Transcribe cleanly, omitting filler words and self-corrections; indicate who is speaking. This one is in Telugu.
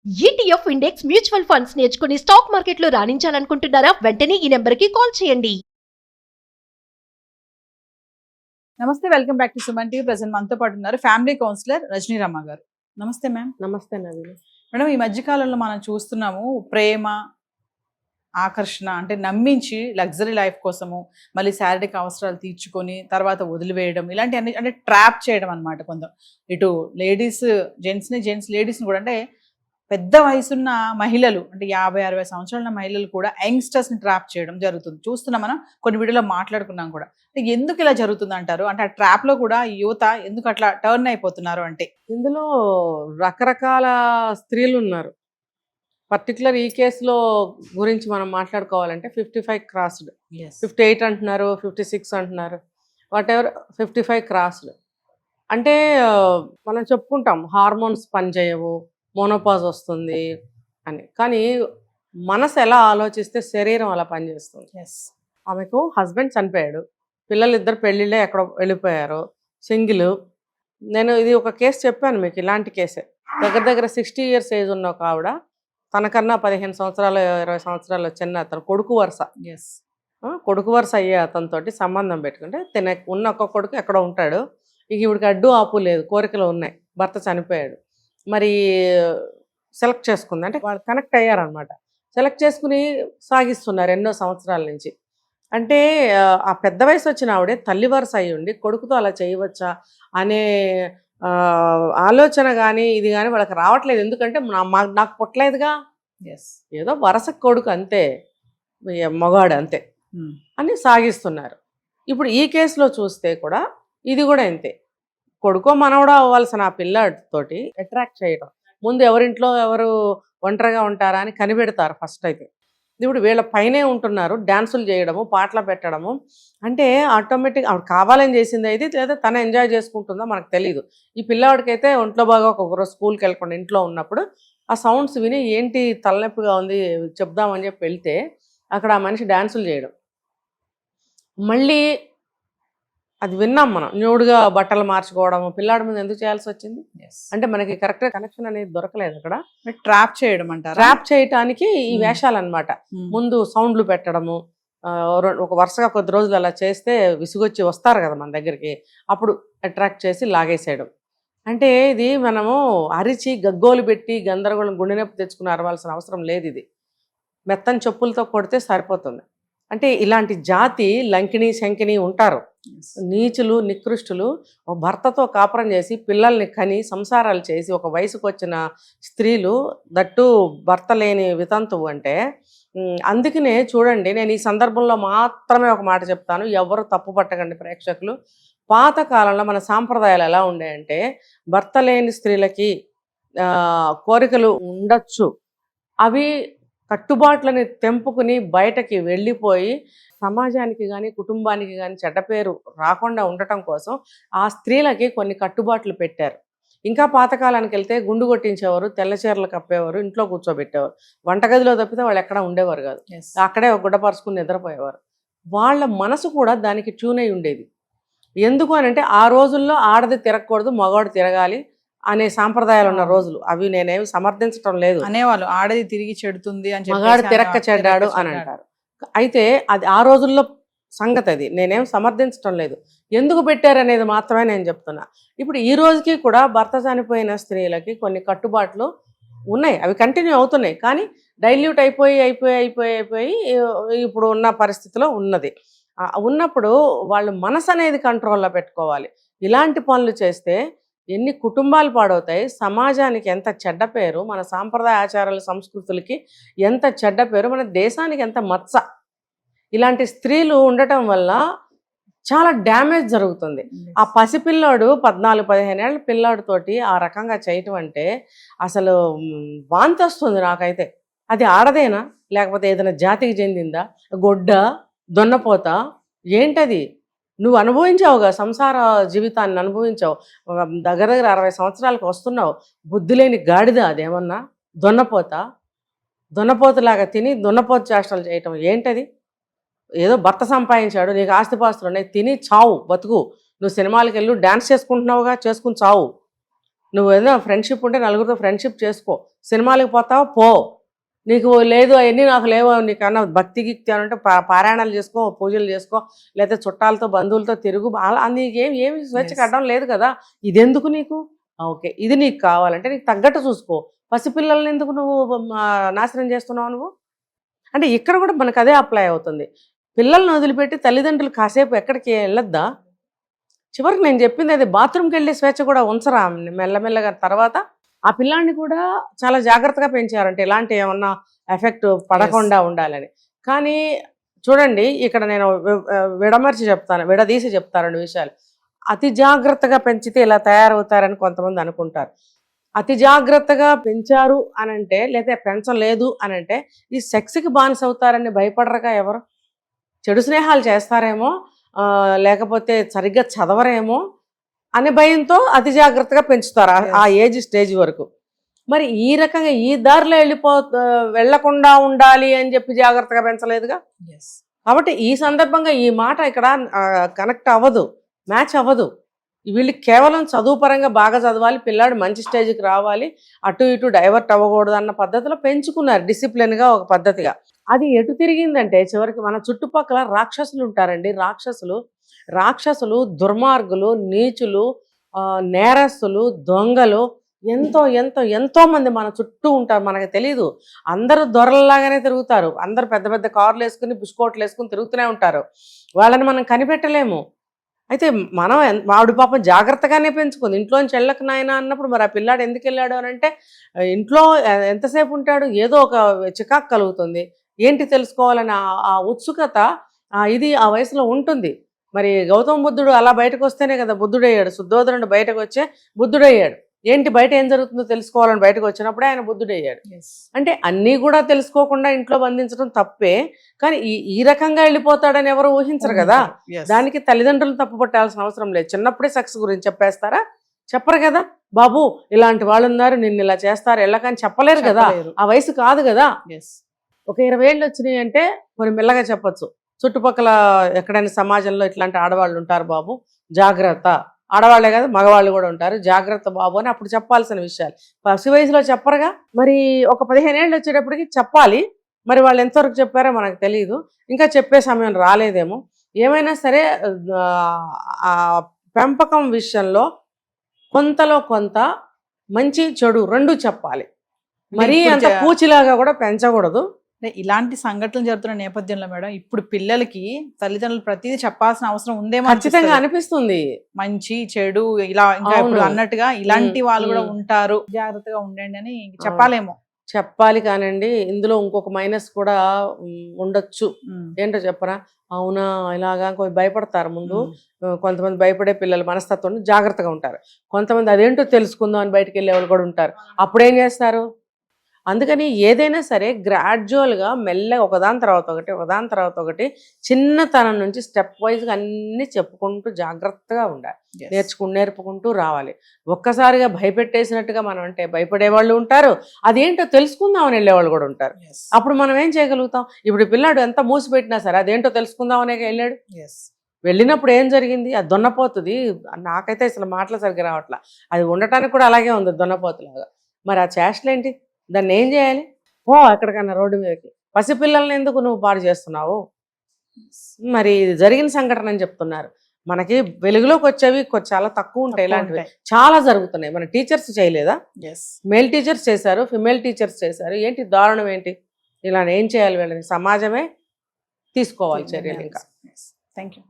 Speaker 1: ఈటీఎఫ్ ఇండెక్స్ మ్యూచువల్ ఫండ్స్ నేర్చుకుని స్టాక్ మార్కెట్లో రాణించాలనుకుంటున్నారా? వెంటనే ఈ నెంబర్కి కాల్ చేయండి.
Speaker 2: నమస్తే, welcome back to Suman TV. Present మనతో పాటు ఉన్నారు ఫ్యామిలీ కౌన్సిలర్ రజనీ రమ గారు. నమస్తే మ్యామ్.
Speaker 3: నమస్తే నవీన్.
Speaker 2: మేడం, ఈ మధ్య కాలంలో మనం చూస్తున్నాము ప్రేమ, ఆకర్షణ అంటే నమ్మించి లగ్జరీ లైఫ్ కోసము మళ్ళీ శారీరక అవసరాలు తీర్చుకొని తర్వాత వదిలివేయడం, ఇలాంటి అన్ని అంటే ట్రాప్ చేయడం అనమాట. కొంత ఇటు లేడీస్ లేడీస్ని కూడా, అంటే పెద్ద వయసున్న మహిళలు అంటే 50-60 సంవత్సరాల మహిళలు కూడా యంగ్స్టర్స్ని ట్రాప్ చేయడం జరుగుతుంది. చూస్తున్నాం, మనం కొన్ని వీడియోలో మాట్లాడుకున్నాం కూడా. అంటే ఎందుకు ఇలా జరుగుతుంది అంటారు? అంటే ఆ ట్రాప్లో కూడా యువత ఎందుకు అట్లా టర్న్ అయిపోతున్నారు? అంటే
Speaker 3: ఇందులో రకరకాల స్త్రీలు ఉన్నారు. పర్టికులర్ ఈ కేసులో గురించి మనం మాట్లాడుకోవాలంటే 55 క్రాస్డ్, 58 అంటున్నారు, 56 అంటున్నారు, వాట్ ఎవర్ 55 క్రాస్డ్. అంటే మనం చెప్పుకుంటాం హార్మోన్స్ పనిచేయవు, మోనోపాజ్ వస్తుంది అని. కానీ మనసు ఎలా ఆలోచిస్తే శరీరం అలా పనిచేస్తుంది. ఆమెకు హస్బెండ్ చనిపోయాడు, పిల్లలు ఇద్దరు పెళ్ళిళ్ళే ఎక్కడ వెళ్ళిపోయారు, సింగిల్. నేను ఇది ఒక కేసు చెప్పాను మీకు, ఇలాంటి కేసే. దగ్గర 60 years ఏజ్ ఉన్న ఒక ఆవిడ, తనకన్నా 15 సంవత్సరాలు 20 సంవత్సరాలు చిన్న అతను, కొడుకు వరుస అయ్యే అతనితోటి సంబంధం పెట్టుకుంటే తిన ఉన్న ఒక కొడుకు ఎక్కడో ఉంటాడు. ఇక ఇవిడికి అడ్డు ఆపు లేదు, కోరికలు ఉన్నాయి, భర్త చనిపోయాడు. మరి సెలెక్ట్ చేసుకుంది, అంటే వాళ్ళు కనెక్ట్ అయ్యారనమాట. సెలెక్ట్ చేసుకుని సాగిస్తున్నారు ఎన్నో సంవత్సరాల నుంచి. అంటే ఆ పెద్ద వయసు వచ్చిన ఆవిడే తల్లి వరుస అయ్యి ఉండి కొడుకుతో అలా చేయవచ్చా అనే ఆలోచన కానీ ఇది కానీ వాళ్ళకి రావట్లేదు. ఎందుకంటే నాకు పుట్టలేదుగా, ఏదో వరస కొడుకు అంతే, మగాడు అంతే అని సాగిస్తున్నారు. ఇప్పుడు ఈ కేసులో చూస్తే కూడా ఇది కూడా అంతే. కొడుకో మనవడో అవ్వాల్సిన ఆ పిల్లతోటి అట్రాక్ట్ చేయడం, ముందు ఎవరింట్లో ఎవరు ఒంటరిగా ఉంటారా అని కనిపెడతారు ఫస్ట్. అయితే ఇప్పుడు వీళ్ళ పైనే ఉంటున్నారు, డ్యాన్సులు చేయడము, పాటలు పెట్టడము. అంటే ఆటోమేటిక్ ఆవిడ కావాలని చేసింది అయితే, లేదా తన ఎంజాయ్ చేసుకుంటుందో మనకు తెలియదు. ఈ పిల్లవాడికైతే ఒంట్లో బాగా ఒకరోజు స్కూల్కి వెళ్ళకుండా ఇంట్లో ఉన్నప్పుడు ఆ సౌండ్స్ విని ఏంటి తలనొప్పిగా ఉంది చెప్దామని చెప్పి వెళ్తే అక్కడ ఆ మనిషి డ్యాన్సులు చేయడం. మళ్ళీ అది విన్నాం మనం, న్యూడ్గా బట్టలు మార్చుకోవడము. పిల్లాడి మీద ఎందుకు చేయాల్సి వచ్చింది అంటే మనకి కరెక్ట్ కనెక్షన్ అనేది దొరకలేదు. అక్కడ
Speaker 2: ట్రాప్ చేయడం అంటారు,
Speaker 3: ట్రాప్ చేయటానికి ఈ వేషాలు అనమాట. ముందు సౌండ్లు పెట్టడము, ఒక వరుసగా కొద్ది రోజులు అలా చేస్తే విసుగొచ్చి వస్తారు కదా మన దగ్గరికి, అప్పుడు అట్రాక్ట్ చేసి లాగేసేయడం. అంటే ఇది మనము అరిచి గగ్గోలు పెట్టి గందరగోళం గుండె నొప్పి తెచ్చుకుని అరవాల్సిన అవసరం లేదు. ఇది మెత్తని చెప్పులతో కొడితే సరిపోతుంది. అంటే ఇలాంటి జాతి లంకిణి శంకిని ఉంటారు, నీచులు నికృష్టులు. భర్తతో కాపురం చేసి పిల్లల్ని కని సంసారాలు చేసి ఒక వయసుకు వచ్చిన స్త్రీలు, దట్టు భర్త లేని వితంతువు. అంటే అందుకనే చూడండి, నేను ఈ సందర్భంలో మాత్రమే ఒక మాట చెప్తాను, ఎవరు తప్పు పట్టకండి ప్రేక్షకులు. పాతకాలంలో మన సాంప్రదాయాలు ఎలా ఉండేయంటే, భర్త లేని స్త్రీలకి కోరికలు ఉండొచ్చు, అవి కట్టుబాట్లని తెంపుకుని బయటకి వెళ్ళిపోయి సమాజానికి కానీ కుటుంబానికి కానీ చెడ్డ పేరు రాకుండా ఉండటం కోసం ఆ స్త్రీలకి కొన్ని కట్టుబాట్లు పెట్టారు. ఇంకా పాతకాలానికి వెళ్తే గుండు కొట్టించేవారు, తెల్ల చీరలు కప్పేవారు, ఇంట్లో కూర్చోబెట్టేవారు. వంటగదిలో తప్పితే వాళ్ళు ఎక్కడ ఉండేవారు కాదు, అక్కడే ఒక గుడ్డపరుచుకుని నిద్రపోయేవారు. వాళ్ళ మనసు కూడా దానికి ట్యూన్ అయి ఉండేది. ఎందుకు అని అంటే, ఆ రోజుల్లో ఆడది తిరగకూడదు, మగవాడు తిరగాలి అనే సాంప్రదాయాలు ఉన్న రోజులు అవి. నేనేమి సమర్థించడం లేదు,
Speaker 2: అనేవాళ్ళు ఆడది తిరిగి చెడుతుంది అని,
Speaker 3: మగాడు తిరక్క చెడ్డాడు అని అంటారు. అయితే అది ఆ రోజుల్లో సంగతి, అది నేనేం సమర్థించడం లేదు. ఎందుకు పెట్టారనేది మాత్రమే నేను చెప్తున్నా. ఇప్పుడు ఈ రోజుకి కూడా భర్త చనిపోయిన స్త్రీలకి కొన్ని కట్టుబాట్లు ఉన్నాయి, అవి కంటిన్యూ అవుతున్నాయి. కానీ డైల్యూట్ అయిపోయి ఇప్పుడు ఉన్న పరిస్థితిలో ఉన్నది. ఉన్నప్పుడు వాళ్ళు మనసు అనేది కంట్రోల్లో పెట్టుకోవాలి. ఇలాంటి పనులు చేస్తే ఎన్ని కుటుంబాలు పాడవుతాయి, సమాజానికి ఎంత చెడ్డ పేరు, మన సాంప్రదాయ ఆచారాల సంస్కృతులకి ఎంత చెడ్డ పేరు, మన దేశానికి ఎంత మచ్చ. ఇలాంటి స్త్రీలు ఉండటం వల్ల చాలా డ్యామేజ్ జరుగుతుంది. ఆ పసిపిల్లాడు 14-15 ఏళ్ళ పిల్లాడితోటి ఆ రకంగా చేయటం అంటే అసలు వాంతి వస్తుంది నాకైతే. అది ఆడదేనా, లేకపోతే ఏదైనా జాతికి చెందిందా, గొడ్డ దొన్నపోత ఏంటది? నువ్వు అనుభవించావుగా, సంసార జీవితాన్ని అనుభవించావు, దగ్గర 60 సంవత్సరాలకు వస్తున్నావు. బుద్ధి లేని గాడిద అదేమన్నా, దొన్నపోతలాగా తిని దొన్నపోత చేష్టలు చేయటం ఏంటది? ఏదో భర్త సంపాదించాడు, నీకు ఆస్తిపాస్తులు ఉన్నాయి, తిని చావు, బతుకు. నువ్వు సినిమాలకు వెళ్ళు, డ్యాన్స్ చేసుకుంటున్నావుగా, చేసుకుని చావు. నువ్వు ఏదైనా ఫ్రెండ్షిప్ ఉంటే నలుగురితో ఫ్రెండ్షిప్ చేసుకో, సినిమాలకు పోతావా పో, నీకు లేదు అవన్నీ నాకు లేవు, నీకన్నా భక్తి గిక్తి అని అంటే పారాయణాలు చేసుకో, పూజలు చేసుకో, లేకపోతే చుట్టాలతో బంధువులతో తిరుగు, అలా నీకేమి స్వేచ్ఛకి అడ్డం లేదు కదా. ఇదెందుకు నీకు? ఓకే, ఇది నీకు కావాలంటే నీకు తగ్గట్టు చూసుకో. పసిపిల్లల్ని ఎందుకు నువ్వు నాశనం చేస్తున్నావు నువ్వు? అంటే ఇక్కడ కూడా మనకు అదే అప్లై అవుతుంది. పిల్లల్ని వదిలిపెట్టి తల్లిదండ్రులు కాసేపు ఎక్కడికి వెళ్ళొద్దా? చివరికి నేను చెప్పింది అది, బాత్రూమ్కి వెళ్ళే స్వేచ్ఛ కూడా ఉంచరా మెల్లమెల్లగా. తర్వాత ఆ పిల్లాన్ని కూడా చాలా జాగ్రత్తగా పెంచారంటే ఎలాంటి ఏమన్నా ఎఫెక్ట్ పడకుండా ఉండాలని. కానీ చూడండి, ఇక్కడ నేను విడదీసి చెప్తాను 2 విషయాలు. అతి జాగ్రత్తగా పెంచితే ఇలా తయారవుతారని కొంతమంది అనుకుంటారు. అతి జాగ్రత్తగా పెంచారు అనంటే, లేదా పెంచలేదు అనంటే ఈ సెక్స్కి బానిస అవుతారని భయపడరుగా ఎవరు? చెడు స్నేహాలు చేస్తారేమో, లేకపోతే సరిగ్గా చదవరేమో అనే భయంతో అతి జాగ్రత్తగా పెంచుతారు ఆ ఏజ్ స్టేజ్ వరకు. మరి ఈ రకంగా ఈ దారిలో వెళ్లకుండా ఉండాలి అని చెప్పి జాగ్రత్తగా పెంచలేదుగా. కాబట్టి ఈ సందర్భంగా ఈ మాట ఇక్కడ కనెక్ట్ అవ్వదు, మ్యాచ్ అవ్వదు. వీళ్ళకి కేవలం చదువు పరంగా బాగా చదవాలి, పిల్లాడు మంచి స్టేజ్కి రావాలి, అటు ఇటు డైవర్ట్ అవ్వకూడదు అన్న పద్ధతిలో పెంచుకున్నారు, డిసిప్లిన్గా ఒక పద్ధతిగా. అది ఎటు తిరిగిందంటే చివరికి మన చుట్టుపక్కల రాక్షసులు ఉంటారండి. రాక్షసులు దుర్మార్గులు, నీచులు, నేరస్తులు, దొంగలు ఎంతో మంది మన చుట్టూ ఉంటారు. మనకు తెలీదు. అందరూ దొరలలాగానే తిరుగుతారు, అందరూ పెద్ద పెద్ద కార్లు వేసుకుని బుష్కోట్లు వేసుకుని తిరుగుతూనే ఉంటారు. వాళ్ళని మనం కనిపెట్టలేము. అయితే మనం వాడు పాపం జాగ్రత్తగానే పెంచుకుంది. ఇంట్లోంచి వెళ్ళక నాయన అన్నప్పుడు మరి ఆ పిల్లాడు ఎందుకు వెళ్ళాడు అని అంటే, ఇంట్లో ఎంతసేపు ఉంటాడు, ఏదో ఒక చికాకు కలుగుతుంది, ఏంటి తెలుసుకోవాలని ఆ ఉత్సుకత ఇది ఆ వయసులో ఉంటుంది. మరి గౌతమ బుద్ధుడు అలా బయటకు వస్తేనే కదా బుద్ధుడయ్యాడు. శుద్ధోదనుడు బయటకు వచ్చే బుద్ధుడయ్యాడు. ఏంటి బయట ఏం జరుగుతుందో తెలుసుకోవాలని బయటకు వచ్చినప్పుడే ఆయన బుద్ధుడయ్యాడు. అంటే అన్నీ కూడా తెలుసుకోకుండా ఇంట్లో బంధించడం తప్పే, కానీ ఈ రకంగా వెళ్ళిపోతాడని ఎవరు ఊహించరు కదా. దానికి తల్లిదండ్రులు తప్పు పట్టాల్సిన అవసరం లేదు. చిన్నప్పుడే సెక్స్ గురించి చెప్పేస్తారా? చెప్పరు కదా. బాబు ఇలాంటి వాళ్ళు ఉన్నారు, నిన్ను ఇలా చేస్తారు ఎల్లకని చెప్పలేరు కదా, ఆ వయసు కాదు కదా. ఒక 20 ఏళ్ళు వచ్చినాయి అంటే మరి మెల్లగా చెప్పచ్చు. చుట్టుపక్కల ఎక్కడైనా సమాజంలో ఇట్లాంటి ఆడవాళ్ళు ఉంటారు బాబు, జాగ్రత్త. ఆడవాళ్లే కదా, మగవాళ్ళు కూడా ఉంటారు, జాగ్రత్త బాబు అని అప్పుడు చెప్పాల్సిన విషయాలు. పసి వయసులో చెప్పరుగా. మరి ఒక 15 ఏళ్ళు వచ్చేటప్పటికి చెప్పాలి. మరి వాళ్ళు ఎంతవరకు చెప్పారో మనకు తెలియదు, ఇంకా చెప్పే సమయం రాలేదేమో. ఏమైనా సరే ఆ పెంపకం విషయంలో కొంతలో కొంత మంచి చెడు 2 చెప్పాలి. మరీ అంత పూచిలాగా కూడా పెంచకూడదు.
Speaker 2: ఇలాంటి సంఘటనలు జరుగుతున్న నేపథ్యంలో మేడం, ఇప్పుడు పిల్లలకి తల్లిదండ్రులు ప్రతిదీ చెప్పాల్సిన అవసరం ఉందేమో
Speaker 3: ఖచ్చితంగా అనిపిస్తుంది.
Speaker 2: మంచి చెడు ఇలా ఇంకా ఇప్పుడు అన్నట్టుగా ఇలాంటి వాళ్ళు కూడా ఉంటారు, జాగ్రత్తగా ఉండండి అని చెప్పాలేమో.
Speaker 3: చెప్పాలి కానండి, ఇందులో ఇంకొక మైనస్ కూడా ఉండొచ్చు. ఏంటో చెప్పరా? అవునా ఇలాగా భయపడతారు ముందు. కొంతమంది భయపడే పిల్లల మనస్తత్వం జాగ్రత్తగా ఉంటారు. కొంతమంది అదేంటో తెలుసుకుందాం అని బయటకు వెళ్ళే వాళ్ళు కూడా ఉంటారు. అప్పుడేం చేస్తారు? అందుకని ఏదైనా సరే గ్రాడ్యువల్గా మెల్లగా ఒకదాని తర్వాత ఒకటి చిన్నతనం నుంచి స్టెప్ వైజ్గా అన్నీ చెప్పుకుంటూ జాగ్రత్తగా ఉండాలి, నేర్పుకుంటూ రావాలి. ఒక్కసారిగా భయపెట్టేసినట్టుగా మనం అంటే భయపడేవాళ్ళు ఉంటారు, అదేంటో తెలుసుకుందామని వెళ్ళేవాళ్ళు కూడా ఉంటారు. అప్పుడు మనం ఏం చేయగలుగుతాం? ఇప్పుడు పిల్లాడు ఎంత మూసిపెట్టినా సరే అదేంటో తెలుసుకుందామనే వెళ్ళాడు. వెళ్ళినప్పుడు ఏం జరిగింది? అది దొన్నపోతుంది. నాకైతే అసలు మాటలు సరిగ్గా రావట్లా. అది ఉండటానికి కూడా అలాగే ఉంది, దొన్నపోతులాగా. మరి ఆ చేష్టలేంటి? దాన్ని ఏం చేయాలి? ఎక్కడికన్నా రోడ్డు మీదకి. పసిపిల్లల్ని ఎందుకు నువ్వు పాడు చేస్తున్నావు? మరి జరిగిన సంఘటన అని చెప్తున్నారు. మనకి వెలుగులోకి వచ్చేవి చాలా తక్కువ ఉంటాయి, ఇలాంటివి చాలా జరుగుతున్నాయి. మన టీచర్స్ చేయలేదా? మేల్ టీచర్స్ చేశారు, ఫిమేల్ టీచర్స్ చేశారు. ఏంటి దారుణం ఏంటి? ఇలా ఏం చేయాలి? వీళ్ళని సమాజమే తీసుకోవాలి చర్యలు. ఇంకా
Speaker 2: థ్యాంక్ యూ.